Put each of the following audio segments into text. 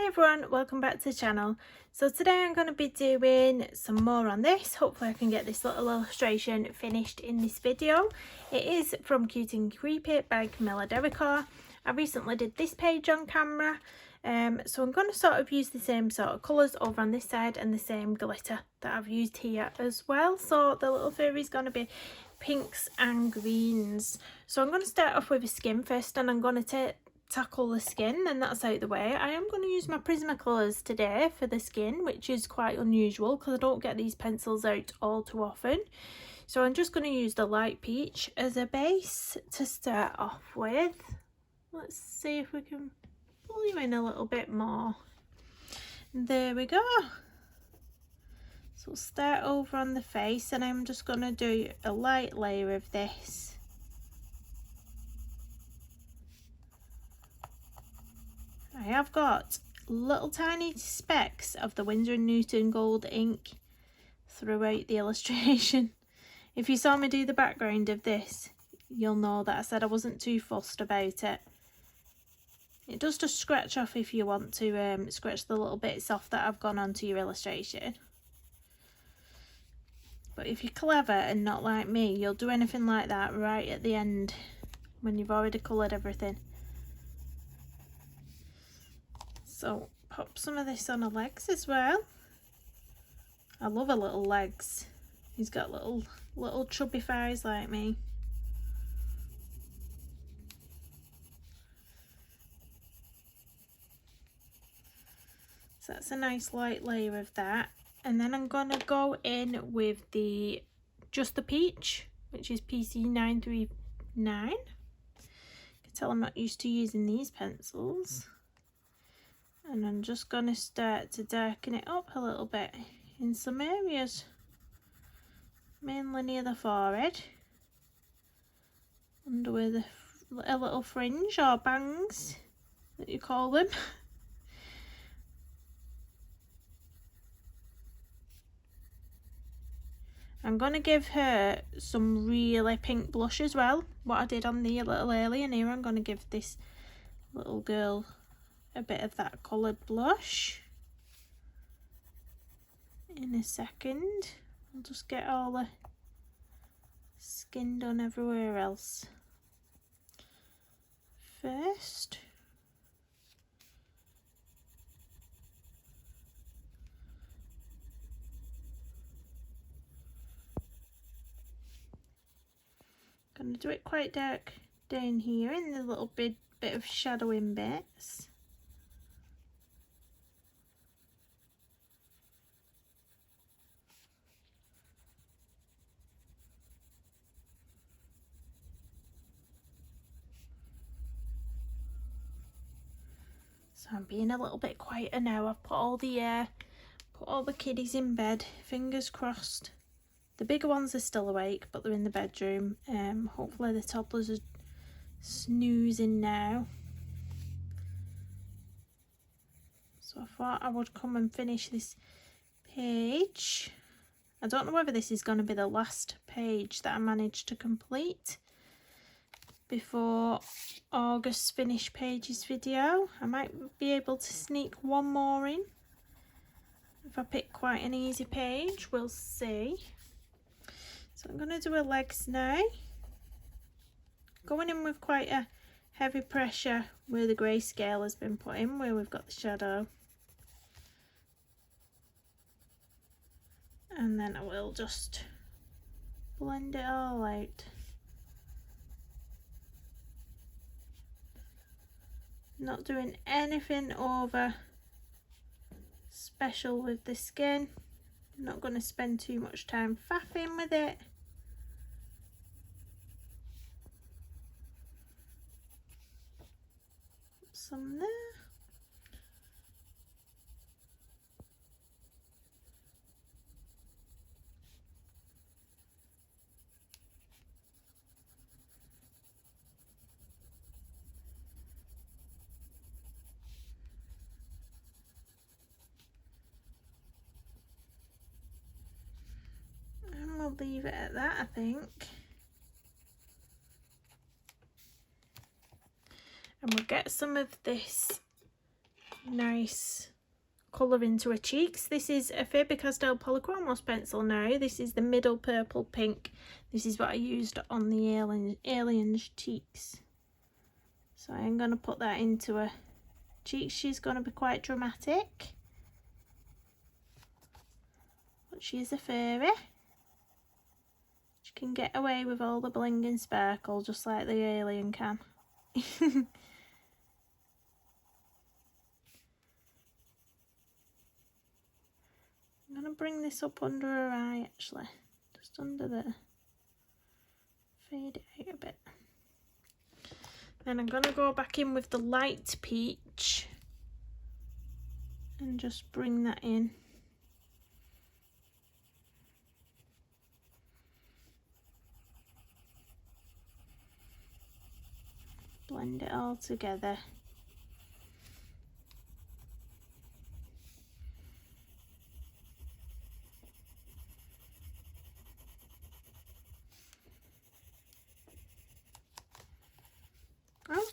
everyone, welcome back to the channel. So today I'm going to be doing some more on this. Hopefully I can get this little illustration finished in this video. It is from Cute and Creepy by Camilla derrico. I recently did this page on camera, so I'm going to sort of use the same sort of colours over on this side and the same glitter that I've used here as well. So the little fairy is going to be pinks and greens. So I'm going to start off with a skin first, and I'm going to tackle the skin, and that's out the way. I am going to use my Prismacolors today for the skin, which is quite unusual because I don't get these pencils out all too often. So I'm just going to use the light peach as a base to start off with. Let's see if we can pull you in a little bit more. There we go. So we'll start over on the face, and I'm just going to do a light layer of this. I have got little tiny specks of the Winsor & Newton gold ink throughout the illustration. If you saw me do the background of this, you'll know that I said I wasn't too fussed about it. It does just scratch off if you want to scratch the little bits off that have gone onto your illustration. But if you're clever and not like me, you'll do anything like that right at the end when you've already coloured everything. So pop some of this on her legs as well. I love her little legs. He's got little chubby thighs like me. So that's a nice light layer of that. And then I'm gonna go in with just the peach, which is PC939. You can tell I'm not used to using these pencils. And I'm just going to start to darken it up a little bit in some areas, mainly near the forehead, under where a little fringe or bangs that you call them. I'm going to give her some really pink blush as well, what I did on the little alien here. I'm going to give this little girl a bit of that coloured blush in a second. I'll just get all the skin done everywhere else first. Gonna do it quite dark down here in the little bit of shadowing bits. So I'm being a little bit quieter now. I've put all the kiddies in bed. Fingers crossed. The bigger ones are still awake, but they're in the bedroom. Hopefully the toddlers are snoozing now. So I thought I would come and finish this page. I don't know whether this is going to be the last page that I managed to complete before August's finished pages video. I might be able to sneak one more in if I pick quite an easy page. We'll see. So I'm going to do her legs now, going in with quite a heavy pressure where the grayscale has been put in, where we've got the shadow, and then I will just blend it all out. Not doing anything over special with the skin. I'm not going to spend too much time faffing with it. Put some there. Leave it at that, I think. And we'll get some of this nice colour into her cheeks. This is a Faber-Castell Polychromos pencil now. This is the middle purple pink. This is what I used on the alien's cheeks. So I'm going to put that into her cheeks. She's going to be quite dramatic. But she's a fairy. She can get away with all the bling and sparkle just like the alien can. I'm going to bring this up under her eye actually. Just under the... fade it out a bit. Then I'm going to go back in with the light peach and just bring that in. Blend it all together. Oh.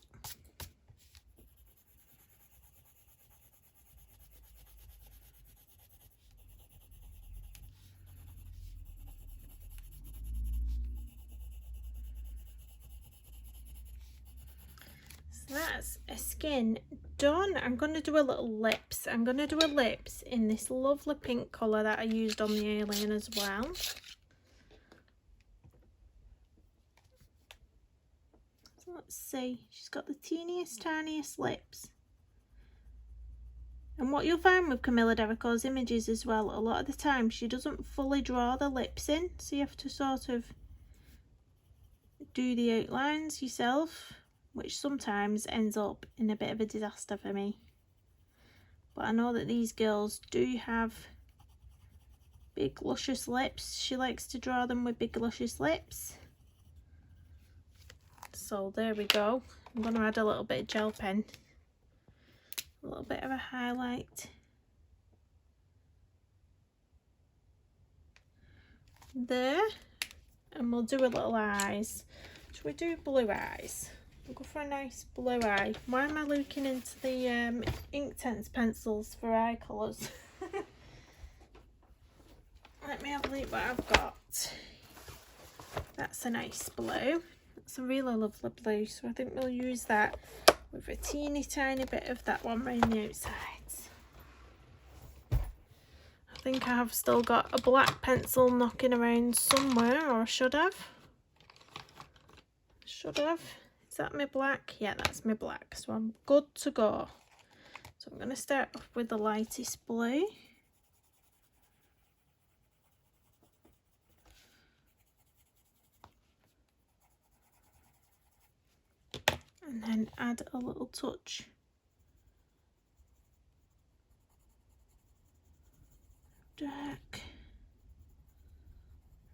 So that's a skin done. I'm going to do a little lips. I'm going to do a lips in this lovely pink colour that I used on the alien as well. So let's see. She's got the teeniest, tiniest lips. And what you'll find with Camilla derrico's images as well, a lot of the time she doesn't fully draw the lips in. So you have to sort of do the outlines yourself, which sometimes ends up in a bit of a disaster for me. But I know that these girls do have big luscious lips. She likes to draw them with big luscious lips. So there we go. I'm going to add a little bit of gel pen. A little bit of a highlight. There. And we'll do a little eyes. Should we do blue eyes? We'll go for a nice blue eye. Why am I looking into the Inktense pencils for eye colours? Let me have a look what I've got. That's a nice blue. That's a really lovely blue, so I think we'll use that with a teeny tiny bit of that one around the outsides. I think I have still got a black pencil knocking around somewhere, or I should have. Should have. Is that my black? Yeah, that's my black, so I'm good to go. So I'm going to start off with the lightest blue. And then add a little touch dark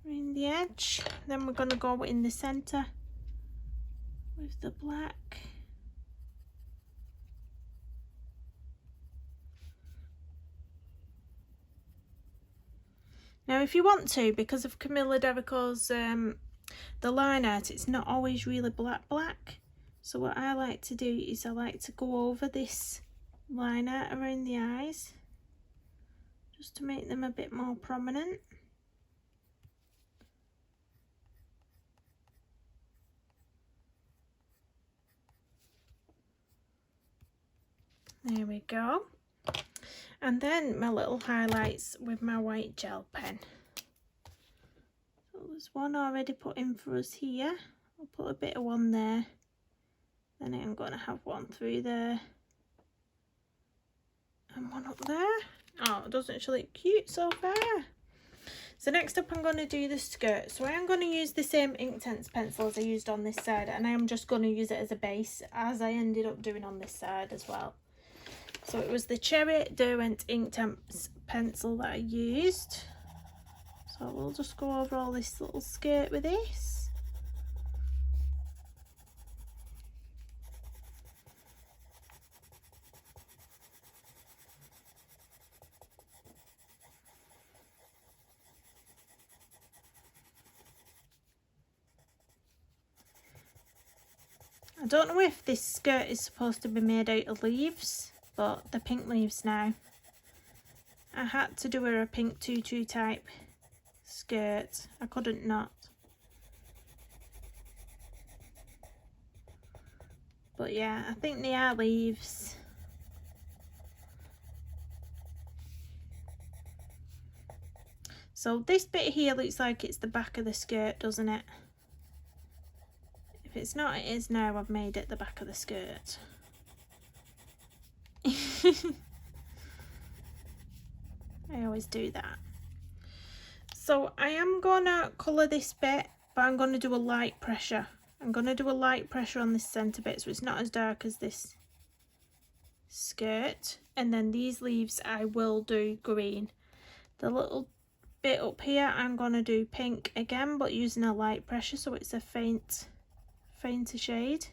around the edge. Then we're going to go in the centre with the black. Now if you want to, because of Camilla derrico's the line art, it's not always really black. So what I like to do is I like to go over this line art around the eyes just to make them a bit more prominent. There we go. And then my little highlights with my white gel pen. So there's one already put in for us here. I'll put a bit of one there. Then I'm going to have one through there. And one up there. Oh, doesn't she look cute so far? So next up I'm going to do the skirt. So I am going to use the same Inktense pencil as I used on this side. And I am just going to use it as a base, as I ended up doing on this side as well. So it was the Cherry Derwent Inktense pencil that I used. So we'll just go over all this little skirt with this. I don't know if this skirt is supposed to be made out of leaves. but the pink leaves now. I had to do her a pink tutu type skirt. I couldn't not. But yeah, I think they are leaves. So this bit here looks like it's the back of the skirt, doesn't it? If it's not, it is now. I've made it the back of the skirt. I always do that. So I am gonna colour this bit, but I'm gonna do a light pressure. I'm gonna do a light pressure on this centre bit so it's not as dark as this skirt. And then these leaves I will do green. The little bit up here I'm gonna do pink again, but using a light pressure so it's a fainter shade,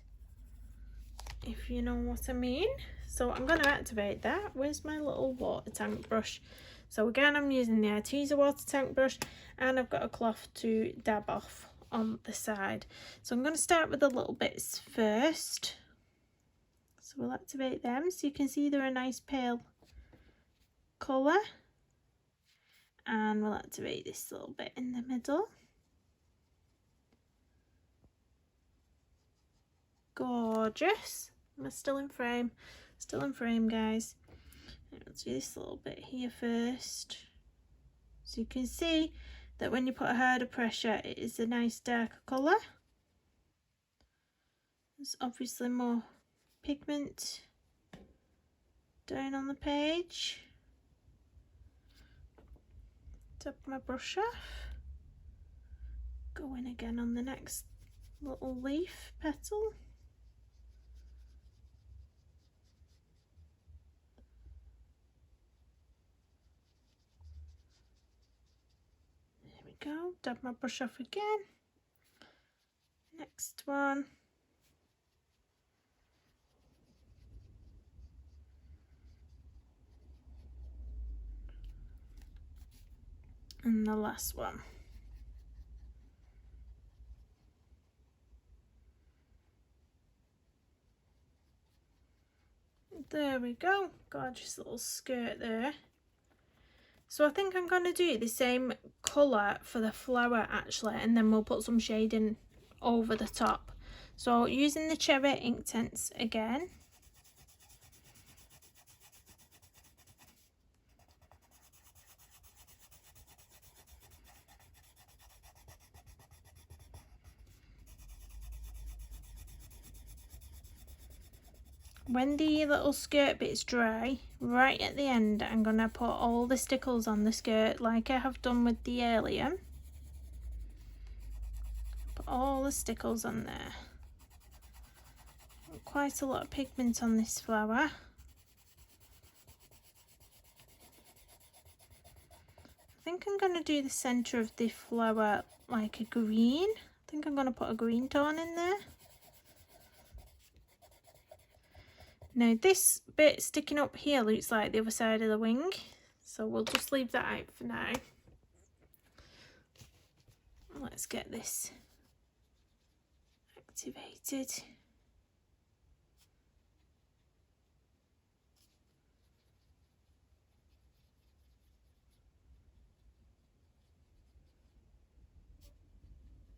if you know what I mean. So I'm gonna activate that. Where's my little water tank brush? So again, I'm using the Arteza water tank brush, and I've got a cloth to dab off on the side. So I'm going to start with the little bits first. So we'll activate them so you can see they're a nice pale colour. And we'll activate this little bit in the middle. Gorgeous. Am I still in frame? Still in frame, guys. Let's do this little bit here first. So you can see that when you put a harder pressure, it is a nice darker colour. There's obviously more pigment down on the page. Tap my brush off. Go in again on the next little leaf petal. Go, dab my brush off again. Next one. And the last one. There we go. Gorgeous little skirt there. So I think I'm going to do the same colour for the flower actually, and then we'll put some shading over the top. So using the Cherry Inktense again. When the little skirt bit's dry, right at the end I'm going to put all the stickles on the skirt like I have done with the alien. Put all the stickles on there. Quite a lot of pigment on this flower. I think I'm going to do the centre of the flower like a green. I think I'm going to put a green tone in there. Now this bit sticking up here looks like the other side of the wing, so we'll just leave that out for now. Let's get this activated.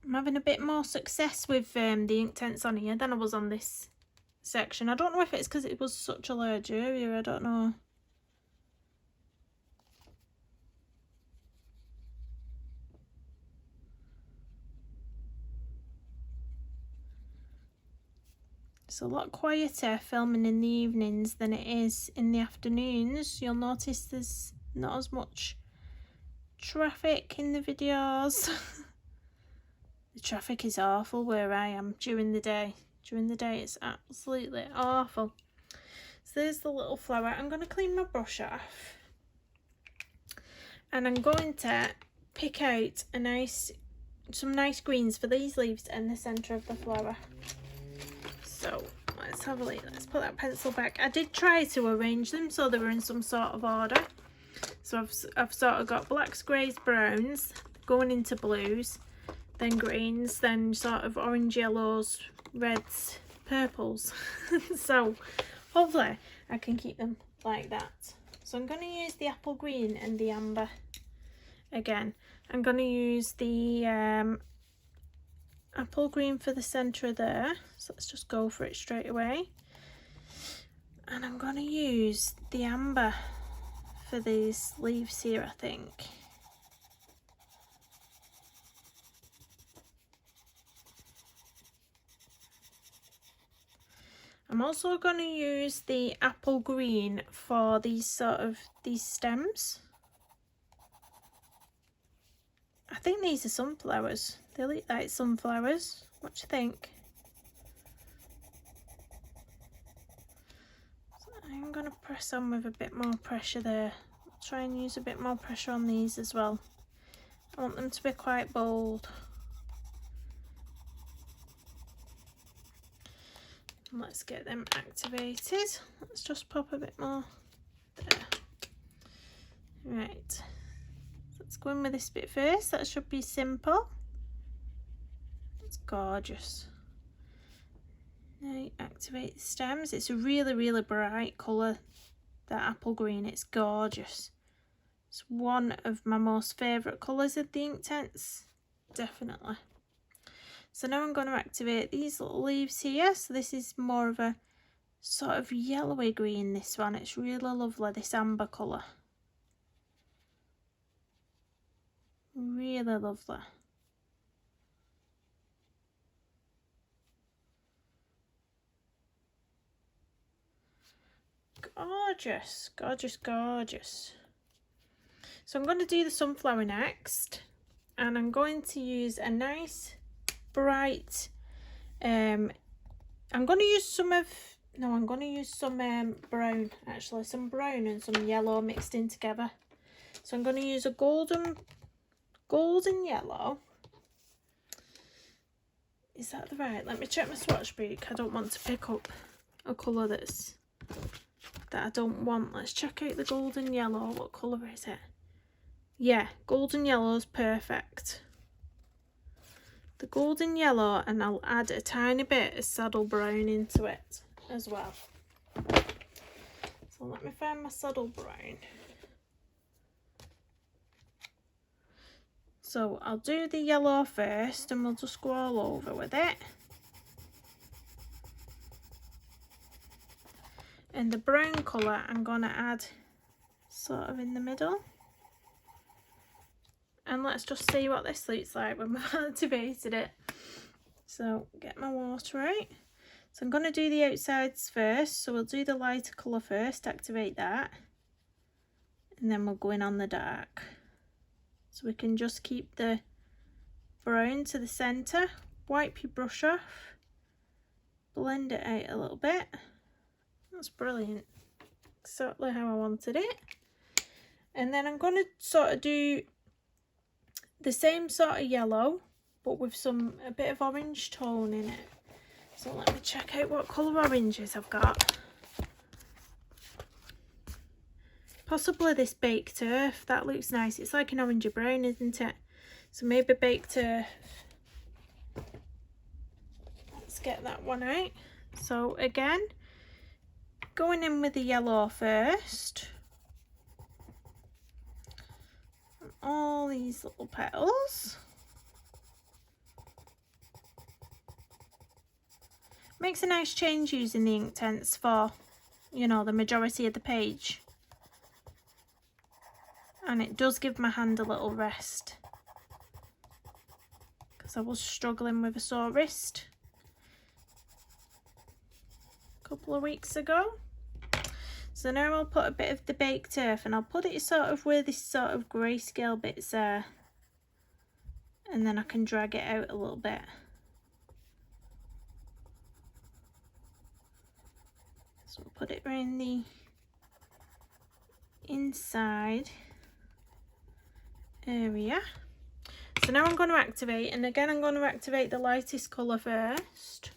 I'm having a bit more success with the Inktense on here than I was on this section. I don't know if it's because it was such a large area, I don't know. It's a lot quieter filming in the evenings than it is in the afternoons. You'll notice there's not as much traffic in the videos. The traffic is awful where I am during the day. During the day it's absolutely awful. So there's the little flower. I'm going to clean my brush off, and I'm going to pick out some nice greens for these leaves and the centre of the flower. So let's have a look. Let's put that pencil back. I did try to arrange them so they were in some sort of order. So I've sort of got blacks, greys, browns going into blues, then greens, then sort of orange, yellows, reds, purples. So hopefully I can keep them like that. So I'm going to use the apple green and the amber again. I'm going to use the apple green for the centre there, so let's just go for it straight away. And I'm going to use the amber for these leaves here, I think. I'm also going to use the apple green for these stems. I think these are sunflowers. They look like sunflowers. What do you think? So I'm going to press on with a bit more pressure there. I'll try and use a bit more pressure on these as well. I want them to be quite bold. Let's get them activated. Let's just pop a bit more there. Right, let's go in with this bit first. That should be simple. It's gorgeous. Now you activate the stems. It's a really, really bright colour, that apple green. It's gorgeous. It's one of my most favourite colours of the Inktense, definitely. So now I'm going to activate these little leaves here. So this is more of a sort of yellowy green, this one. It's really lovely, this amber colour. Really lovely. Gorgeous, gorgeous, gorgeous. So I'm going to do the sunflower next. And I'm going to use a nice bright I'm going to use some brown, actually, some brown and some yellow mixed in together. So I'm going to use a golden yellow. Is that the right? Let me check my swatch book. I don't want to pick up a colour that I don't want. Let's check out the golden yellow. What colour is it? Yeah, golden yellow is perfect. The golden yellow, and I'll add a tiny bit of saddle brown into it as well. So let me find my saddle brown. So I'll do the yellow first and we'll just go all over with it. And the brown colour I'm going to add sort of in the middle. And let's just see what this looks like when we've activated it. So get my water out. So I'm going to do the outsides first. So we'll do the lighter colour first, activate that. And then we'll go in on the dark. So we can just keep the brown to the centre. Wipe your brush off. Blend it out a little bit. That's brilliant. Exactly how I wanted it. And then I'm going to sort of do the same sort of yellow, but with a bit of orange tone in it. So let me check out what colour oranges I've got. Possibly this baked earth. That looks nice. It's like an orangey brown, isn't it? So maybe baked earth. Let's get that one out. So again, going in with the yellow first. All these little petals. Makes a nice change using the Inktense for, you know, the majority of the page. And it does give my hand a little rest, because I was struggling with a sore wrist a couple of weeks ago. So now I'll put a bit of the baked earth and I'll put it sort of where this sort of grayscale bit's there, and then I can drag it out a little bit. So we'll put it around the inside area. So now I'm going to activate, and again I'm going to activate the lightest colour first.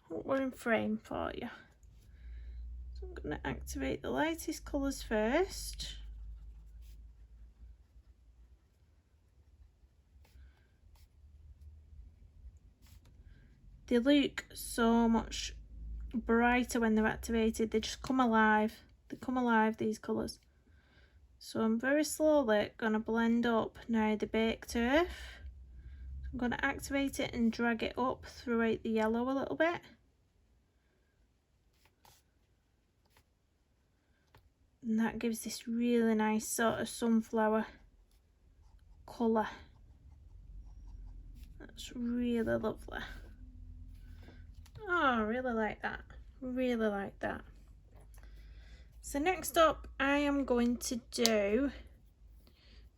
What we're in frame for you. So I'm going to activate the lightest colours first. They look so much brighter when they're activated. They just come alive. They come alive, these colours. So I'm very slowly going to blend up now the baked earth. I'm going to activate it and drag it up throughout the yellow a little bit. And that gives this really nice sort of sunflower colour. That's really lovely. Oh, I really like that. Really like that. So next up, I am going to do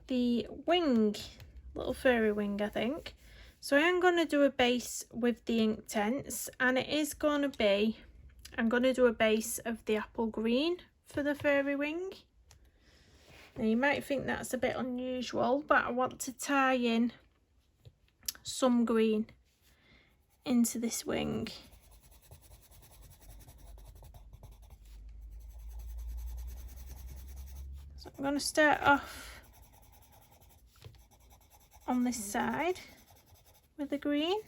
the wing, little furry wing, I think. So I am going to do a base with the Inktense, and it is going to be, I'm going to do a base of the apple green for the furry wing. Now you might think that's a bit unusual, but I want to tie in some green into this wing. So I'm going to start off on this side with the green.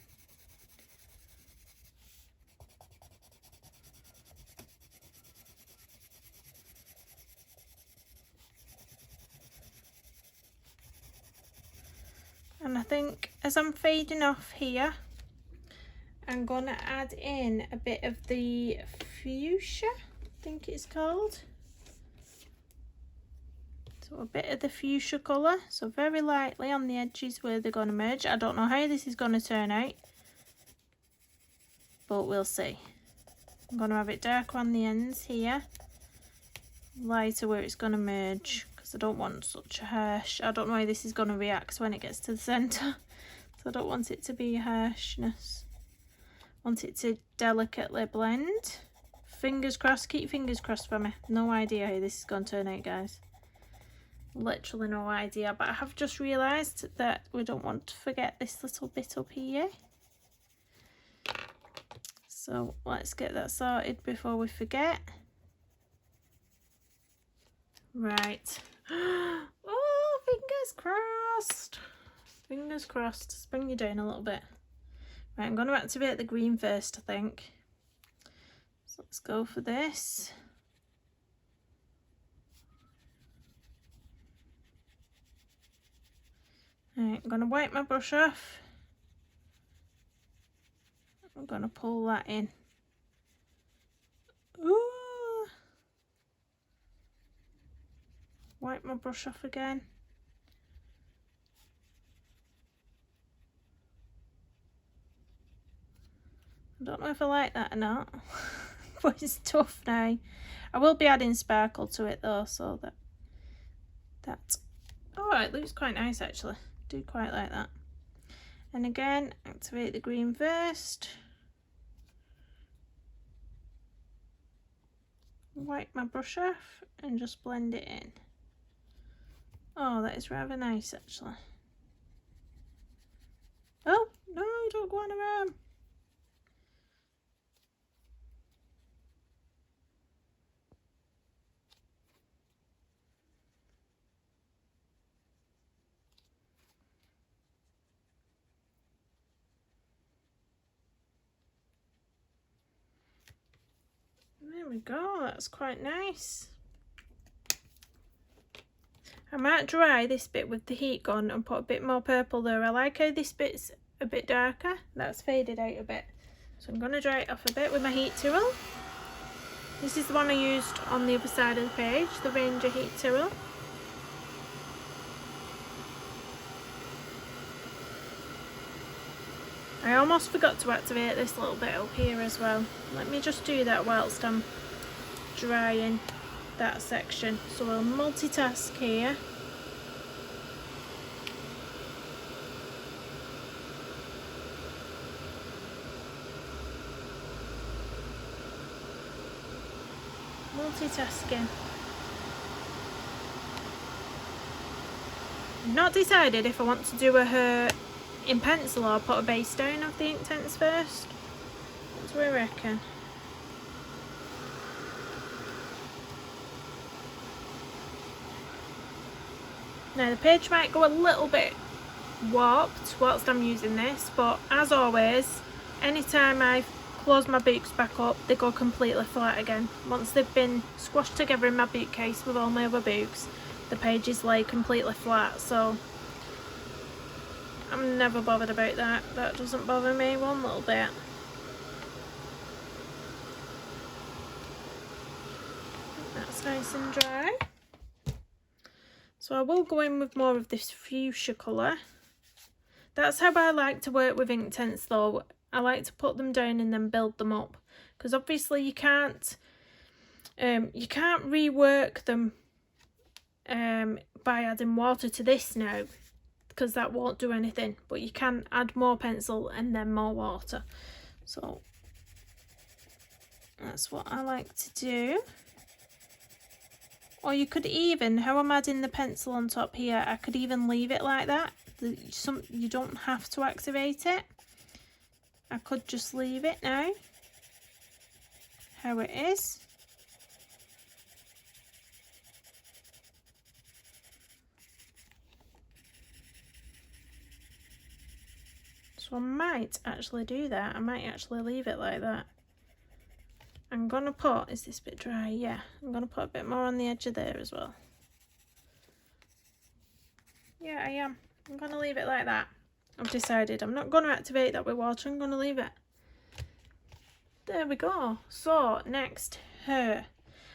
And I think as I'm fading off here, I'm going to add in a bit of the fuchsia, I think it's called. So a bit of the fuchsia colour, so very lightly on the edges where they're going to merge. I don't know how this is going to turn out, but we'll see. I'm going to have it darker on the ends here, lighter where it's going to merge, because I don't want such a harsh, I don't know how this is going to react when it gets to the centre, so I don't want it to be a harshness. I want it to delicately blend. Fingers crossed, keep your fingers crossed for me. No idea how this is going to turn out, guys. Literally no idea, but I have just realised that we don't want to forget this little bit up here. So let's get that sorted before we forget. Right. Oh, fingers crossed. Fingers crossed. Just bring you down a little bit. Right, I'm going to activate the green first, I think. So let's go for this. Right, I'm going to wipe my brush off. I'm going to pull that in. Ooh. Wipe my brush off again. I don't know if I like that or not, but it's tough now. I will be adding sparkle to it though, so that. Oh, it looks quite nice actually. Do quite like that. And again, activate the green first. Wipe my brush off and just blend it in. Oh, that is rather nice actually. Oh, no, don't go on around. There we go, that's quite nice. I might dry this bit with the heat gun and put a bit more purple there. I like how this bit's a bit darker. That's faded out a bit. So I'm going to dry it off a bit with my heat tool. This is the one I used on the other side of the page, the Ranger heat tool. I almost forgot to activate this little bit up here as well. Let me just do that whilst I'm drying that section. So we'll multitask here. Multitasking. I've not decided if I want to do her in pencil or put a base down of the Inktense first. What do I reckon? Now the page might go a little bit warped whilst I'm using this, but as always, anytime I close my books back up, they go completely flat again. Once they've been squashed together in my bookcase with all my other books, the pages lay completely flat, so I'm never bothered about that. That doesn't bother me one little bit. That's nice and dry. So I will go in with more of this fuchsia colour. That's how I like to work with Inktense though. I like to put them down and then build them up, because obviously you can't rework them by adding water to this now, because that won't do anything, but you can add more pencil and then more water. So that's what I like to do. Or you could even, how I'm adding the pencil on top here, I could even leave it like that. You don't have to activate it. I could just leave it now, how it is. So I might actually do that. I might actually leave it like that. I'm gonna put, is this bit dry? Yeah, I'm gonna put a bit more on the edge of there as well. Yeah, I am. I'm gonna leave it like that. I've decided I'm not gonna activate that with water, I'm gonna leave it. There we go. So next, her.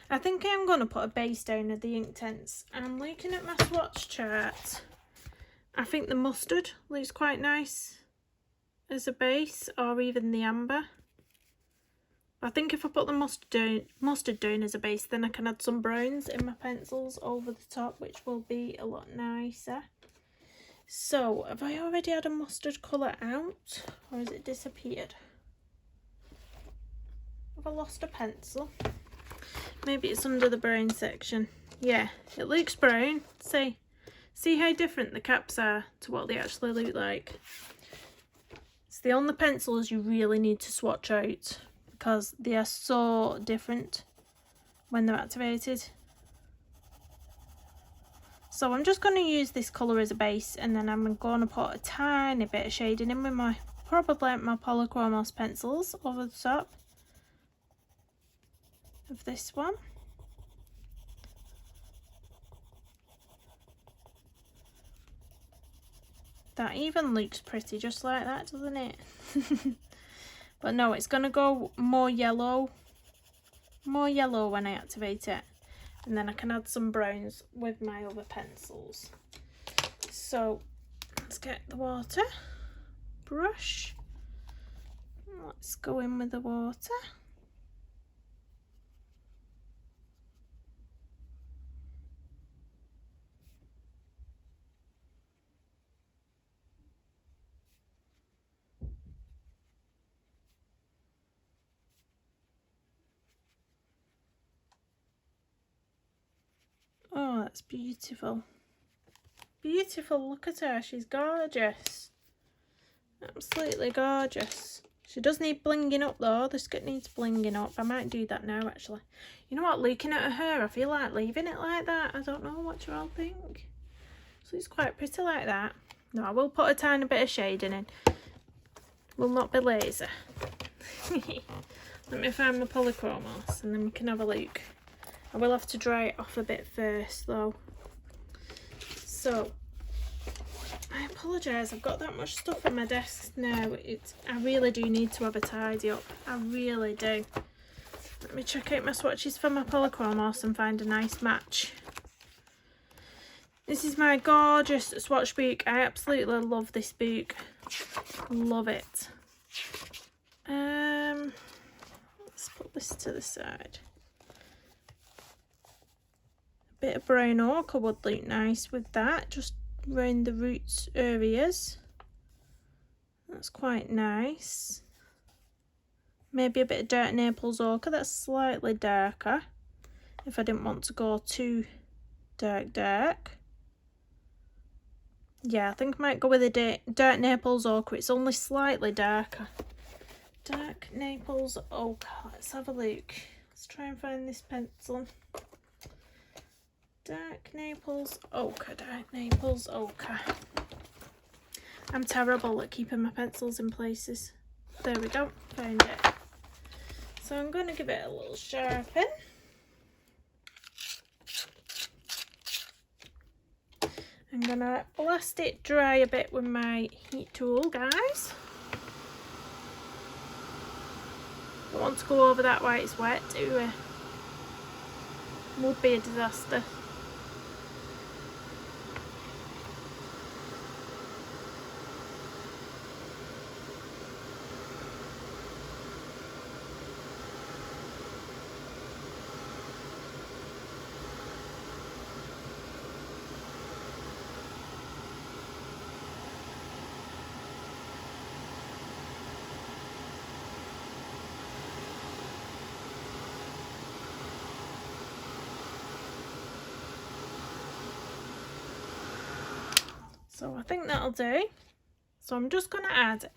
I think I'm gonna put a base down of the Inktense. I'm looking at my swatch chart. I think the mustard looks quite nice as a base, or even the amber. I think if I put the mustard down as a base, then I can add some browns in my pencils over the top, which will be a lot nicer. So, have I already had a mustard colour out, or has it disappeared? Have I lost a pencil? Maybe it's under the brown section. Yeah, it looks brown. See how different the caps are to what they actually look like. It's the only pencils you really need to swatch out, because they are so different when they're activated. So I'm just going to use this colour as a base, and then I'm going to put a tiny bit of shading in with probably my Polychromos pencils over the top of this one. That even looks pretty just like that, doesn't it? But no, it's going to go more yellow when I activate it. And then I can add some browns with my other pencils. So let's get the water brush. Let's go in with the water. Oh, that's beautiful. Beautiful, look at her, she's gorgeous. Absolutely gorgeous. She does need blinging up though, the skirt needs blinging up. I might do that now actually. You know what, looking at her hair, I feel like leaving it like that. I don't know, what you all think? So it's quite pretty like that. No, I will put a tiny bit of shading in. Will not be lazy. Let me find my Polychromos and then we can have a look. I will have to dry it off a bit first though. So, I apologise, I've got that much stuff on my desk now. I really do need to have a tidy up. I really do. Let me check out my swatches for my Polychromos and find a nice match. This is my gorgeous swatch book. I absolutely love this book. Love it. Let's put this to the side. A bit of brown ochre would look nice with that, just around the roots areas. That's quite nice. Maybe a bit of dark Naples ochre, that's slightly darker, if I didn't want to go too dark. Yeah, I think I might go with a dark Naples ochre, it's only slightly darker. Dark Naples ochre, let's have a look. Let's try and find this pencil. Dark Naples ochre, dark Naples ochre. I'm terrible at keeping my pencils in places. There we go, found it. So I'm going to give it a little sharpen. I'm going to blast it dry a bit with my heat tool, guys. Don't want to go over that while it's wet, do we? Would be a disaster. So I think that'll do. So I'm just going to add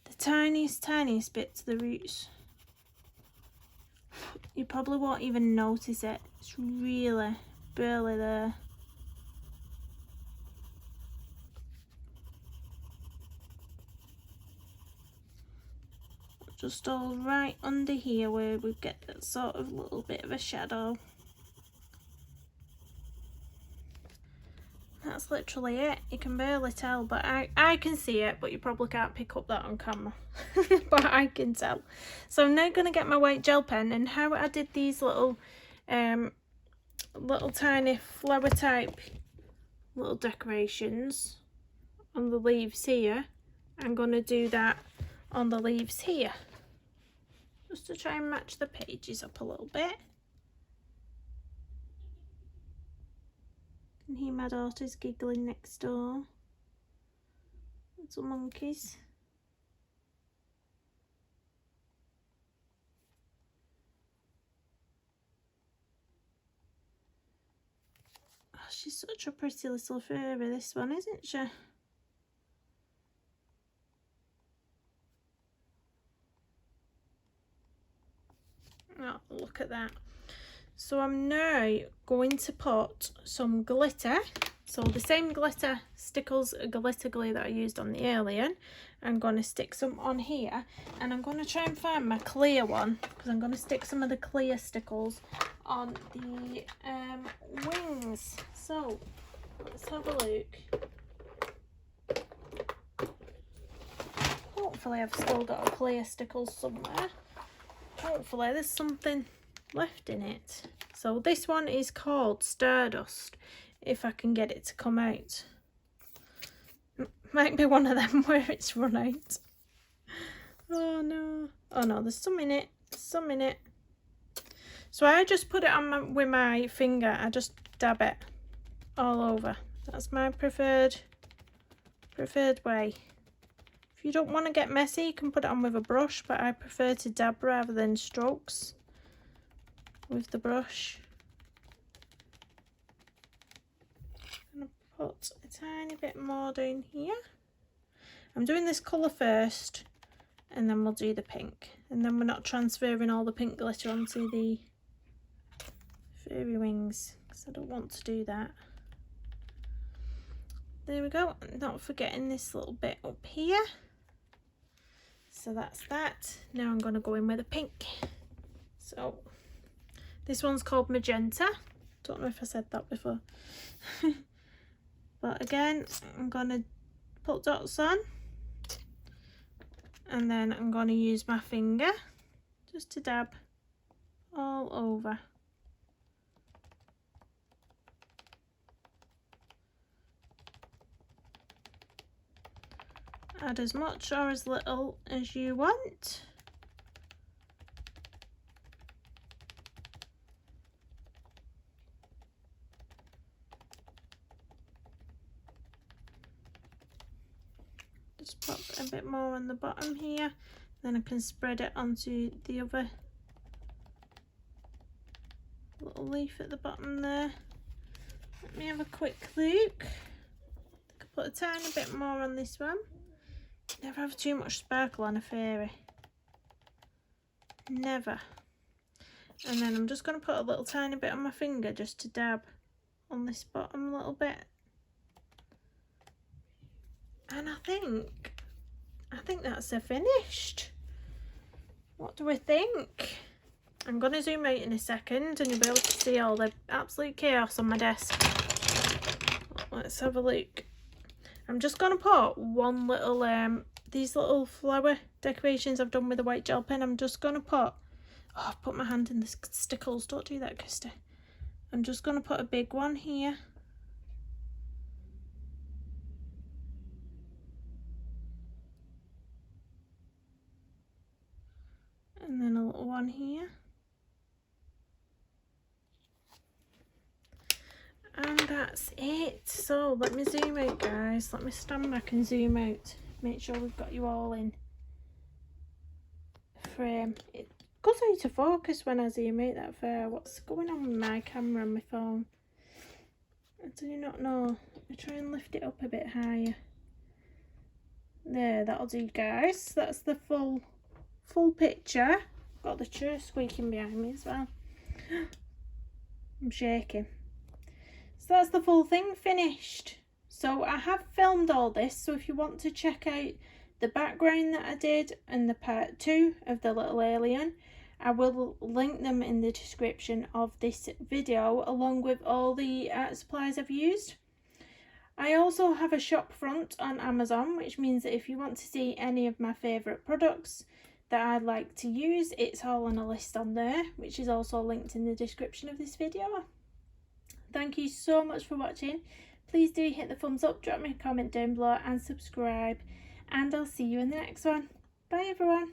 the tiniest bit to the roots. You probably won't even notice it. It's really barely there. Just all right under here where we get that sort of little bit of a shadow. That's literally it. You can barely tell, but I can see it, but you probably can't pick up that on camera. But I can tell. So I'm now going to get my white gel pen, and how I did these little tiny flower type little decorations on the leaves here, I'm going to do that on the leaves here, just to try and match the pages up a little bit. And hear my daughter's giggling next door. Little monkeys. Oh, she's such a pretty little fairy, this one, isn't she? Oh, look at that. So I'm now going to put some glitter. So the same glitter stickles, glitter glue that I used on the alien. I'm going to stick some on here, and I'm going to try and find my clear one, because I'm going to stick some of the clear stickles on the wings. So let's have a look. Hopefully I've still got a clear stickles somewhere. Hopefully there's something left in it. So this one is called Stardust, if I can get it to come out. Might be one of them where it's run out. Oh no, there's some in it, some in it. So I just put it on with my finger. I just dab it all over. That's my preferred way. If you don't want to get messy, you can put it on with a brush, but I prefer to dab rather than strokes with the brush. I'm going to put a tiny bit more down here. I'm doing this colour first, and then we'll do the pink. And then we're not transferring all the pink glitter onto the fairy wings, because I don't want to do that. There we go. Not forgetting this little bit up here. So that's that. Now I'm going to go in with a pink. So this one's called Magenta. Don't know if I said that before. But again, I'm going to put dots on. And then I'm going to use my finger just to dab all over. Add as much or as little as you want. Just pop a bit more on the bottom here, then I can spread it onto the other little leaf at the bottom there. Let me have a quick look. I could put a tiny bit more on this one. Never have too much sparkle on a fairy. Never. And then I'm just going to put a little tiny bit on my finger just to dab on this bottom little bit. And I think that's finished. What do we think? I'm going to zoom out in a second and you'll be able to see all the absolute chaos on my desk. Let's have a look. I'm just going to put one little, these little flower decorations I've done with a white gel pen. I'm just going to put, oh, I've put my hand in the stickles. Don't do that, Kirsty. I'm just going to put a big one here. And then a little one here. And that's it. So let me zoom out, guys. Let me stand back and zoom out. Make sure we've got you all in frame. It goes out of focus when I zoom out that far. What's going on with my camera and my phone? I do not know. Let me try and lift it up a bit higher. There, that'll do, guys. That's the full picture. Got the chair squeaking behind me as well. I'm shaking. So that's the full thing finished. So I have filmed all this, so if you want to check out the background that I did and the part 2 of the little alien, I will link them in the description of this video along with all the art supplies I've used. I also have a shop front on Amazon, which means that if you want to see any of my favourite products that I'd like to use, it's all on a list on there, which is also linked in the description of this video. Thank you so much for watching. Please do hit the thumbs up, drop me a comment down below and subscribe, and I'll see you in the next one. Bye everyone.